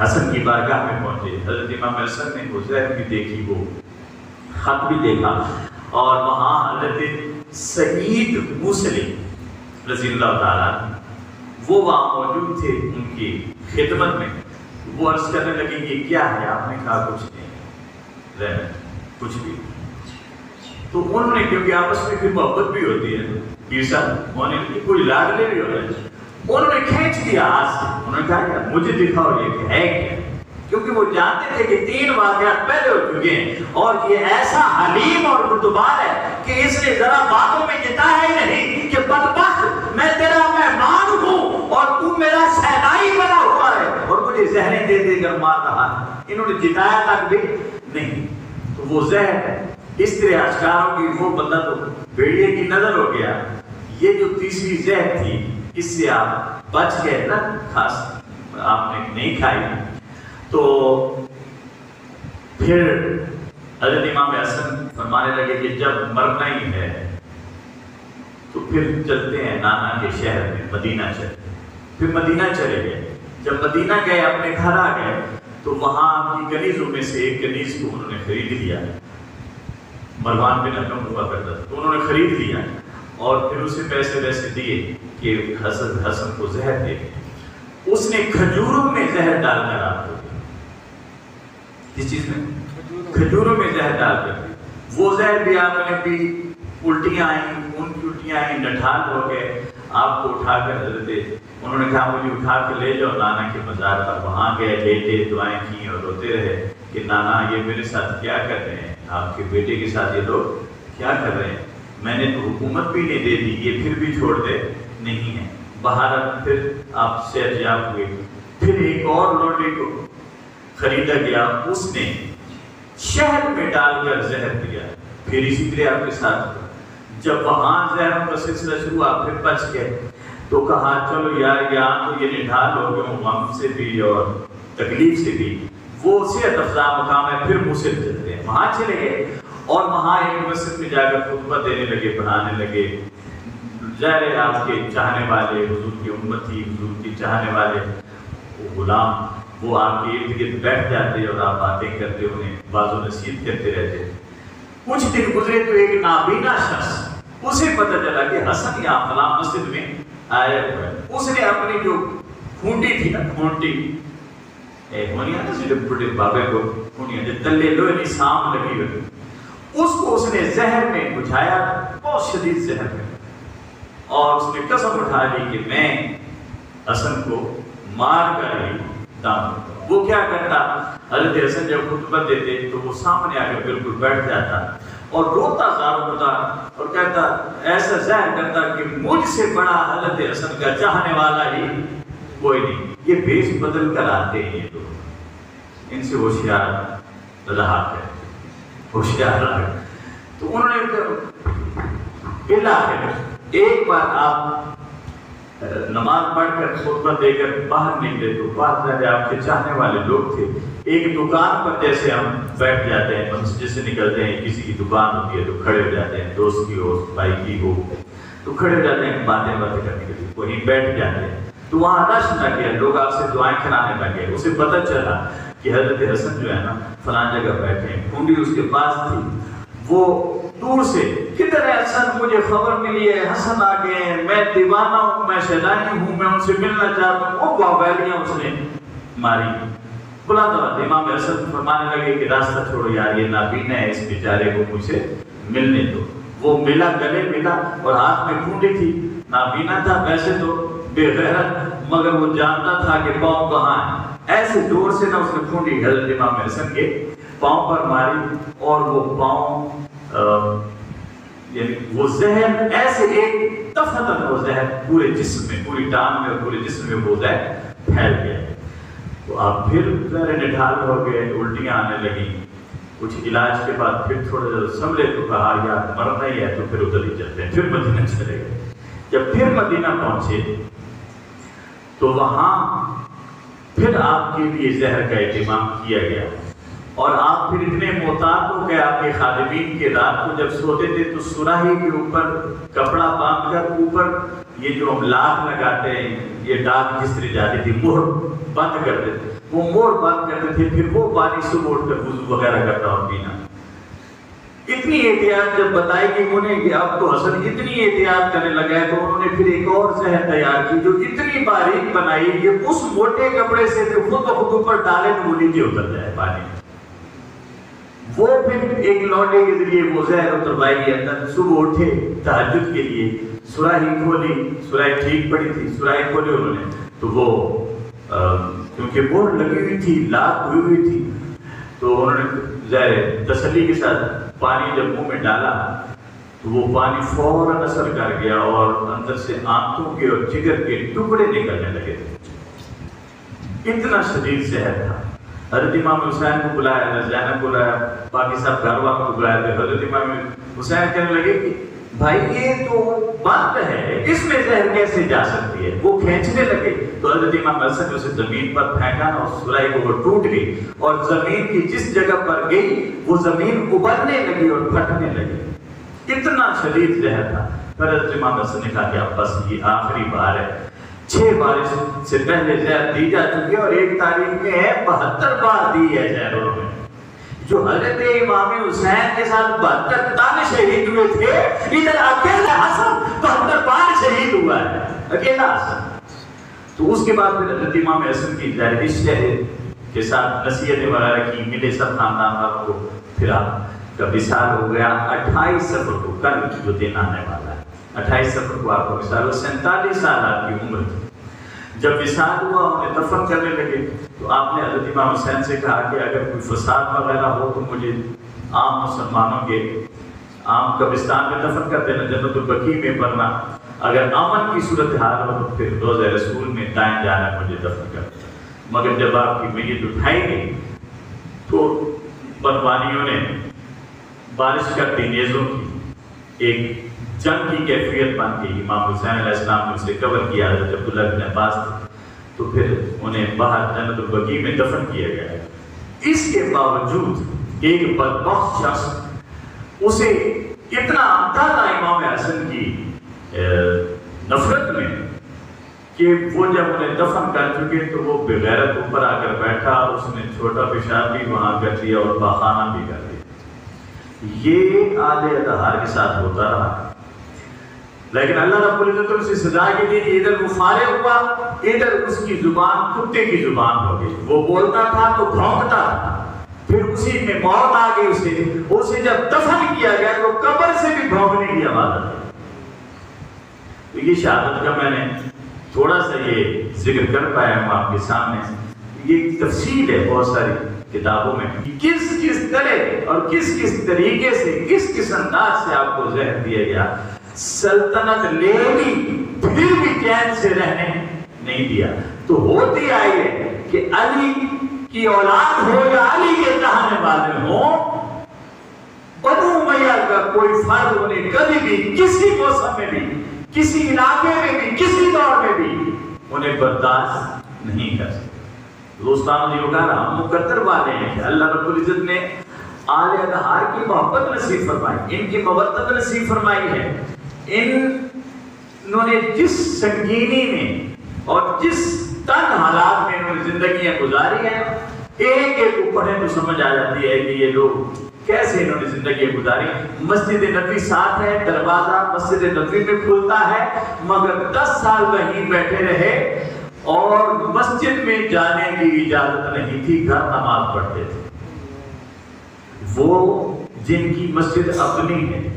حسن کی بارگاہ میں پہنچے۔ حضرت امام حسن نے وہ زہر بھی دیکھی، وہ خط بھی دیکھا، اور وہاں حضرت سعید موصلی رضی اللہ تعالیٰ وہ وہاں موجود تھے ان کی خدمت میں۔ وہ عرض کرنے لگے یہ کیا ہے؟ آپ نے کہا کچھ نہیں، رہنے کچھ بھی۔ تو انہوں نے، کیونکہ آپس میں پھر محبت بھی ہوتی ہے، پیر صاحب ہونے کی کوئی لاڈلے بھی ہوتا ہے، انہوں نے کھینچ دیا ہاتھ سے۔ انہوں نے کہا کہ مجھے دکھاؤ یہ ہے کیا، کیونکہ وہ جانتے تھے کہ 3 واقعات پہلے ہو چکے ہیں اور یہ ایسا حلیم اور بردبار ہے کہ اس نے ذرا باتوں میں جتایا ہی نہیں کہ بدبخت میں تیرا مہمان ہوں اور تو میرا سہنائی بنا ہوا ہے اور مجھے زہریں دے دے کر مار رہا ہے۔ انہوں نے جتایا تک بھی نہیں۔ تو وہ زہر ہے، اس طرح اشکاروں کی وہ بندہ تو بھیڑیے کی نظر ہو گیا۔ یہ جو تیسری زہر تھی اس سے آپ بچ گئے نا، خاص آپ نے نہیں کھائی۔ تو پھر حضرت امام حسن فرمانے لگے کہ جب مرنا ہی ہے تو پھر چلتے ہیں نانا کے شہر میں، مدینہ چلے۔ پھر مدینہ چلے گئے۔ جب مدینہ گئے، اپنے گھر آ گئے، تو وہاں کی کنیزوں میں سے ایک کنیز کو انہوں نے خرید لیا۔ مروان بن حکم ہوا کرتا تھا، تو انہوں نے خرید لیا اور پھر اسے پیسے ویسے دیے کہ حسن کو زہر دے۔ اس نے کھجوروں میں زہر ڈال کر آپ کو، اس چیز میں کھجوروں میں زہر ڈال کر، وہ زہر بھی آپ نے پی، الٹیاں آئیں، خون کی الٹیاں آئیں، نٹھال ہو گئے، آپ کو اٹھا کر حضرت انہوں نے کہا مجھے اٹھا کے لے جاؤ نانا کے مزار پر، وہاں گئے، لیٹے، دعائیں کی اور روتے رہے کہ نانا یہ میرے ساتھ کیا کر رہے ہیں، آپ کے بیٹے کے ساتھ یہ لوگ کیا کر رہے ہیں، میں نے تو حکومت بھی نہیں دے دی، یہ پھر بھی چھوڑ دے نہیں ہے۔ باہر پھر آپ صحت یاب ہوئے، پھر ایک اور لوٹے کو خریدا گیا، اس نے شہد میں ڈال کر زہر دیا، پھر اسی طرح آپ کے ساتھ ہوا۔ جب وہاں زہروں کا سلسلہ شروع ہوا پھر بچ گئے، تو کہا چلو یار یہاں تو یہ نڈھال ہو گئے ہوں غم سے بھی اور تکلیف سے بھی، وہ صحت افزا مقام ہے، پھر مسجد چلتے ہیں۔ وہاں چلے گئے اور وہاں ایک مسجد میں جا کر خطبہ دینے لگے، پڑھانے لگے۔ ظاہر ہے آپ کے چاہنے والے، حضور کی امتی، حضور کی چاہنے والے غلام وہ آپ کے ارد گرد بیٹھ جاتے اور آپ باتیں کرتے، انہیں واعظ و نصیحت کرتے رہتے۔ کچھ دن گزرے تو ایک نابینا شخص، اسے پتہ چلا کہ حسن یہاں فلاں مسجد میں آیا ہوا ہے۔ اس نے اپنی جو کھونٹی تھی نا، کھونٹی ہونی ہے نا جو بڑے بابے کو ہونی ہے جو تلے لوہے نہیں سام لگی ہوئی، اس کو اس نے زہر میں بجھایا، بہت شدید زہر میں، اور اس نے قسم اٹھا لی کہ میں حسن کو مار کر ہی دام۔ وہ کیا کرتا، حضرت حسن جب خطبہ دیتے تو وہ سامنے آ کر بالکل بیٹھ جاتا اور روتا زار ہوتا اور کہتا، ایسا ظاہر کرتا کہ مجھ سے بڑا حضرت حسن کا چاہنے والا ہی کوئی نہیں۔ یہ بھیس بدل کر آتے ہیں یہ لوگ، ان سے ہوشیار رہا ہے، ہوشیار رہا۔ تو انہوں نے ایک بار آپ نماز پڑھ کر خطبہ دے کر باہر نکلے تو بات ہے آپ کے چاہنے والے لوگ تھے، ایک دکان پر جیسے ہم بیٹھ جاتے ہیں، مسجد سے نکلتے ہیں، کسی کی دکان ہوتی ہے تو کھڑے ہو جاتے ہیں، دوست کی ہو بھائی کی ہو تو کھڑے ہو جاتے ہیں باتیں کرنے کے لیے، وہیں بیٹھ جاتے ہیں۔ تو وہاں رش نہ کیا، لوگ آپ سے دعائیں کرانے لگے، اسے پتہ چلا کہ حضرت حسن جو ہے نا فلاں جگہ بیٹھے ہیں، کھونڈی اس کے پاس تھی۔ وہ دور سے کدھر ہے حسن، مجھے خبر ملی ہے حسن آ گئے ہیں، میں دیوانہ ہوں، میں شیطانی ہوں، میں ان سے ملنا چاہتا ہوں۔ وہ واویلیاں اس نے ماری۔ بلاتا ہوا امام حسن فرمانے لگے کہ راستہ چھوڑو یار، یہ نابینا ہے، اس بیچارے کو مجھے ملنے دو۔ وہ ملا، گلے ملا اور ہاتھ میں کھونڈی تھی، نابینا تھا ویسے تو بے غیرت، مگر وہ جانتا تھا کہ پاؤں کہاں ہے۔ ایسے زور سے نہ اس نے کھونڈی حضرت امام حسن کے پاؤں پر ماری اور وہ پاؤں یعنی وہ زہر ایسے ایک دفعتاً وہ زہر پورے جسم میں، پوری ٹانگ میں اور پورے جسم میں وہ زہر پھیل گیا۔ تو آپ پھر ذرا نڈھال ہو گئے، الٹیاں آنے لگی، کچھ علاج کے بعد پھر تھوڑا سا سنبھلے تو کہا یار مرنا ہی ہے تو پھر ادھر ہی چلتے ہیں، پھر مدینہ چلے گئے۔ جب پھر مدینہ پہنچے تو وہاں پھر آپ کے لیے زہر کا اہتمام کیا گیا، اور آپ پھر اتنے محتاط ہو گئے آپ کے خادمین کے، رات کو جب سوتے تھے تو سراہی کے اوپر کپڑا باندھ کر اوپر یہ جو ہم لاکھ لگاتے ہیں، یہ ڈاک جس طرح جاتی تھی، مہر بند کرتے تھے، وہ مہر بند کرتے تھے، پھر وہ پانی صبح اٹھ کر وضو وغیرہ کرتا اور پینا۔ اتنی احتیاط جب بتائی کہ انہیں کہ اب تو حسن اتنی احتیاط کرنے لگا ہے، تو انہوں نے پھر ایک اور زہر تیار کی جو اتنی باریک بنائی کہ اس موٹے کپڑے سے خود بخود اوپر ڈالے تو وہ نیچے اتر جائے پانی۔ وہ پھر ایک لوٹے کے ذریعے وہ زہر اتروائی گئی اندر۔ صبح اٹھے تہجد کے لیے، سراہی کھولی، سراہی ٹھیک پڑی تھی، سراہی کھولی انہوں نے تو وہ کیونکہ مہر لگی ہوئی تھی، لاک ہوئی ہوئی تھی، تو انہوں نے ظاہر تسلی کے ساتھ پانی جب منہ میں ڈالا تو وہ پانی فوراً اثر کر گیا اور اندر سے آنتوں کے اور جگر کے ٹکڑے نکلنے لگے تھے، اتنا شدید زہر تھا۔ حضرت امام حسین کو بلایا، حضرت زینب کو بلایا، باقی سب گھر والوں کو بلایا، تو حضرت امام حسین کہنے لگے کہ بھائی یہ تو بات ہے، اس میں زہر کیسے جا سکتی ہے؟ وہ کھینچنے لگے تو حضرت امام حسن نے اسے زمین پر پھینکا نا، اور سراہی کو وہ ٹوٹ گئی اور زمین کی جس جگہ پر گئی وہ زمین ابلنے لگی اور پھٹنے لگی، اتنا شدید زہر تھا۔ پھر حضرت امام حسن نے کہا کہ اب بس یہ آخری بار ہے، 6 بار سے پہلے زہر دی جا چکی ہے اور ایک تاریخ میں ہے 72 بار دی ہے زہر انہوں نے۔ جو حضرت امام حسین کے ساتھ 72 تن شہید ہوئے تھے، ادھر اکیلا حسن 72 بار شہید ہوا ہے، اکیلا حسن۔ تو اس کے بعد پھر حضرت امام حسن کی ظاہری شہر کے ساتھ نصیحتیں وغیرہ کی، ملے سب خاندان والوں کو، پھر آپ کا وصال ہو گیا 28 سفر کو، کل جو دن آنے والا ہے۔ 28 سفر کو آپ کو وصال ہوا، 47 سال آپ کی عمر تھی۔ جب وصال ہوا انہیں دفن کرنے لگے تو آپ نے حضرت امام حسین سے کہا کہ اگر کوئی فساد وغیرہ ہو تو مجھے عام مسلمانوں کے عام قبرستان میں دفن کر دینا، جنت البقیع میں، ورنہ اگر امن کی صورتحال ہو تو پھر روضہ رسول میں دائیں جانا مجھے دفن کر دینا۔ مگر جب آپ کی میت اٹھائی گئی تو بروانیوں نے بارش کرتی نیزوں کی ایک جنگ کی کیفیت بن گئی۔ امام حسین علیہ السلام نے اسے کور کیا، حضرت عبداللہ بن عباس تھے، تو پھر انہیں باہر جنت البقیع میں دفن کیا گیا۔ اس کے باوجود ایک بدبخت شخص اسے اتنا آتا تھا امام حسن کی نفرت میں کہ وہ جب انہیں دفن کر چکے تو وہ بغیرت اوپر آ کر بیٹھا، اس نے چھوٹا پیشاب بھی وہاں کر دیا اور پاخانہ بھی کر دیا۔ یہ آل اطہار کے ساتھ ہوتا رہا، لیکن اللہ رب العزت نے اسے سزا کے دی کہ ادھر وہ فارغ ہوا، ادھر اس کی زبان کتے کی زبان ہو گئی، وہ بولتا تھا تو بھونکتا تھا، پھر اسی میں موت آ گئی اسے جب دفن کیا گیا تو قبر سے بھی بھونکنے کی آواز آئی۔ تو یہ شہادت کا میں نے تھوڑا سا یہ ذکر کر پایا ہوں آپ کے سامنے۔ یہ تفصیل ہے بہت ساری کتابوں میں، کس طرح اور کس طریقے سے کس انداز سے آپ کو ذہن دیا گیا۔ سلطنت لے لی پھر بھی چین سے رہنے نہیں دیا، تو ہوتی آئی ہے کہ علی کی اولاد ہو یا علی کے چاہنے والے ہوں، بنو امیہ کا کوئی فرد انہیں کبھی بھی کسی موسم میں بھی، کسی علاقے میں بھی، کسی دور میں بھی انہیں برداشت نہیں کر سکتے۔ دوستان نے کہا ہم مقدر والے ہیں کہ اللہ رب العزت نے آل اطہار کی محبت نصیب فرمائی، ان کی مودت نصیب فرمائی ہے۔ انہوں نے جس سنگینی میں اور جس تنگ حالات میں انہوں نے زندگیاں گزاری ہیں، ایک ایک کو پڑھیں تو سمجھ آ جاتی ہے کہ یہ لوگ کیسے انہوں نے زندگیاں گزاری۔ مسجد نبوی ساتھ ہے، دروازہ مسجد نبوی میں کھلتا ہے، مگر 10 سال وہیں بیٹھے رہے اور مسجد میں جانے کی اجازت نہیں تھی، گھر نماز پڑھتے تھے۔ وہ جن کی مسجد اپنی ہے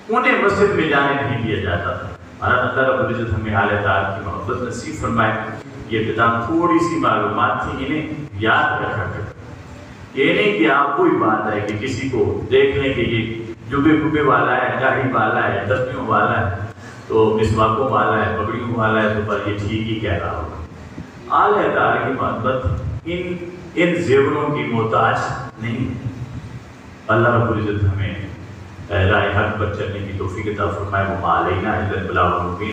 انہیں مسجد میں جانے نہیں دیا جاتا تھا۔ اللہ رب العزت ہمیں آل اطہار کی محبت نصیب فرمائے۔ یہ کتاب تھوڑی سی معلومات تھی، انہیں یاد رکھا کریں۔ یہ نہیں کہ آپ کوئی بات ہے کہ کسی کو دیکھ لیں کہ یہ جبے والا ہے، داڑھی والا ہے، تسبیحوں والا ہے، تو مسواکوں والا ہے، پگڑیوں والا ہے، تو پر یہ ٹھیک ہی کہہ رہا ہوگا۔ آل اطہار کی محبت ان زیوروں کی محتاج نہیں۔ اللہ رب العزت ہمیں راہ حق پر چلنے کی توفیق عطا فرمائے۔ وما علینا الا البلاغ المبین۔